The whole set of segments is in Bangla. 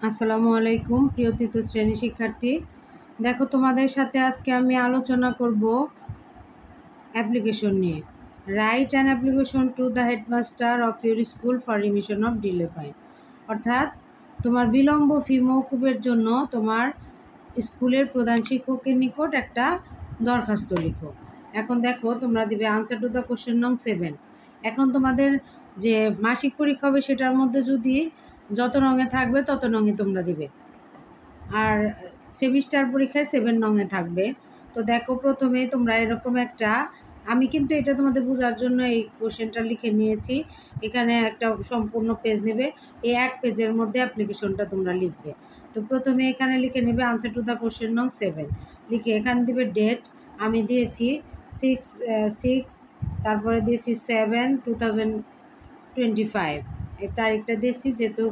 আসসালামু আলাইকুম প্রিয় তৃতীয় শ্রেণী শিক্ষার্থী। দেখো, তোমাদের সাথে আজকে আমি আলোচনা করব অ্যাপ্লিকেশন নিয়ে। Write an application to the headmaster of your school for remission of delay fine. অর্থাৎ তোমার বিলম্ব ফি মওকুফের জন্য তোমার স্কুলের প্রধান শিক্ষকের নিকট একটা দরখাস্ত লিখো। এখন দেখো, তোমরা দিবে আনসার টু দ্য কোশ্চেন নং 7। এখন তোমাদের যে মাসিক পরীক্ষা হবে সেটার মধ্যে যদি যত রঙে থাকবে তত রঙে তোমরা দিবে, আর সেমিস্টার পরীক্ষায় 7 রঙে থাকবে। তো দেখো, প্রথমে তোমরা এরকম একটা, আমি কিন্তু এটা তোমাদের বোঝার জন্য এই কোশ্চেনটা লিখে নিয়েছি। এখানে একটা সম্পূর্ণ পেজ নেবে, এই এক পেজের মধ্যে অ্যাপ্লিকেশনটা তোমরা লিখবে। তো প্রথমে এখানে লিখে নেবে আনসার টু দ্য কোশ্চেন নং 7, লিখে এখানে দিবে ডেট। আমি দিয়েছি 6, তারপরে দিয়েছি 7/2025, এই তারিখটা দিয়েছি যেহেতু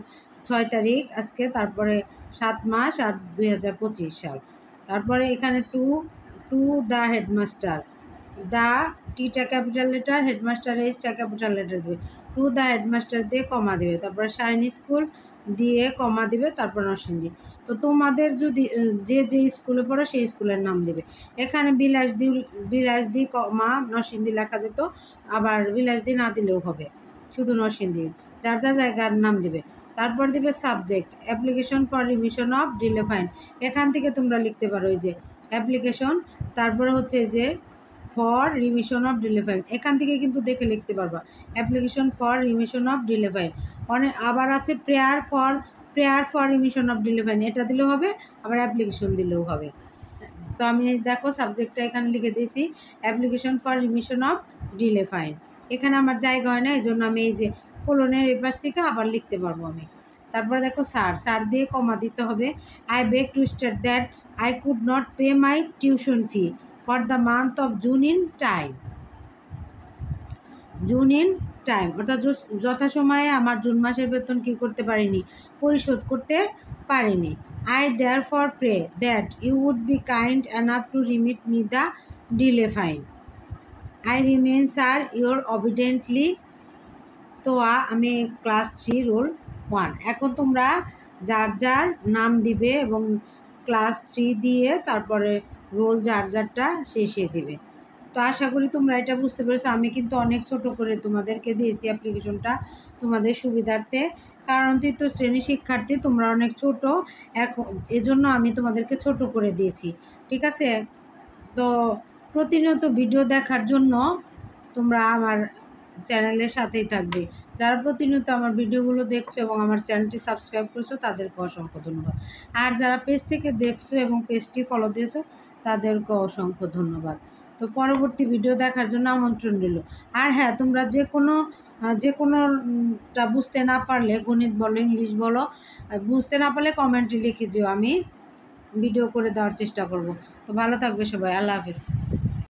6 তারিখ আজকে, তারপরে 7 মাস আর 2025 সাল। তারপরে এখানে টু দ্য হেডমাস্টার, দ্য টিটা ক্যাপিটাল লেটার, হেডমাস্টার এইচটা ক্যাপিটাল লেটার দেবে, টু দ্য হেডমাস্টার দিয়ে কমা দেবে, তারপরে শাইন স্কুল দিয়ে কমা দিবে, তারপর নরসিংদী। তো তোমাদের যদি যে স্কুলে পড়ো সেই স্কুলের নাম দেবে। এখানে বিলাসদি কমা নরসিংদী লেখা যেত, আবার বিলাসদি না দিলেও হবে, শুধু নরসিংদী যার যা জায়গার নাম দিবে। তারপর দিবে subject application for remission of delay fine. এখান থেকে তোমরা লিখতে পারো এই যে অ্যাপ্লিকেশন, তারপরে হচ্ছে যে for remission of delay fine, এখান থেকে কিন্তু দেখে লিখতে পারবা application for remission of delay fine. আবার আছে prayer for remission of delay fine, এটা দিলেও হবে, আবার অ্যাপ্লিকেশন দিলেও হবে। তো আমি দেখো সাবজেক্টটা এখানে লিখে দিয়েছি application for remission of delay fine. এখানে আমার জায়গা হয় না, এই জন্য আমি এই যে কোলনের এই পাশ থেকে আবার লিখতে পারবো আমি। তারপরে দেখো স্যার দিয়ে কমা দিতে হবে। I beg two state that I could not pay my tuition fee for the month of June in time, অর্থাৎ যথাসময়ে আমার জুন মাসের বেতন কী করতে পারিনি, পরিশোধ করতে পারিনি। I therefore pray that you would be kind enough to remit me the delay fine. I remain, sir, your obediently তোয়া, আমি ক্লাস 3 রোল 1। এখন তোমরা যার নাম দিবে এবং ক্লাস 3 দিয়ে তারপরে রোল যারটা শেষে দিবে। তো আশা করি তোমরা এটা বুঝতে পেরেছো। আমি কিন্তু অনেক ছোট করে তোমাদেরকে দিয়েছি অ্যাপ্লিকেশনটা তোমাদের সুবিধার্থে, কারণ তৃতীয় শ্রেণী শিক্ষার্থী তোমরা অনেক ছোট, এখন এজন্য আমি তোমাদেরকে ছোট করে দিয়েছি, ঠিক আছে? তো প্রতিনিয়ত ভিডিও দেখার জন্য তোমরা আমার চ্যানেলের সাথেই থাকবে। যারা প্রতিনিয়ত আমার ভিডিওগুলো দেখছো এবং আমার চ্যানেলটি সাবস্ক্রাইব করছো তাদেরকে অসংখ্য ধন্যবাদ, আর যারা পেজ থেকে দেখছো এবং পেজটি ফলো দিয়েছো তাদেরকে অসংখ্য ধন্যবাদ। তো পরবর্তী ভিডিও দেখার জন্য আমন্ত্রণ রইল। আর হ্যাঁ, তোমরা যে কোনোটা বুঝতে না পারলে, গণিত বলো, ইংলিশ বলো, বুঝতে না পারলে কমেন্টে লিখে দিও, আমি ভিডিও করে দেওয়ার চেষ্টা করব। তো ভালো থাকবে সবাই, আল্লাহ হাফেজ।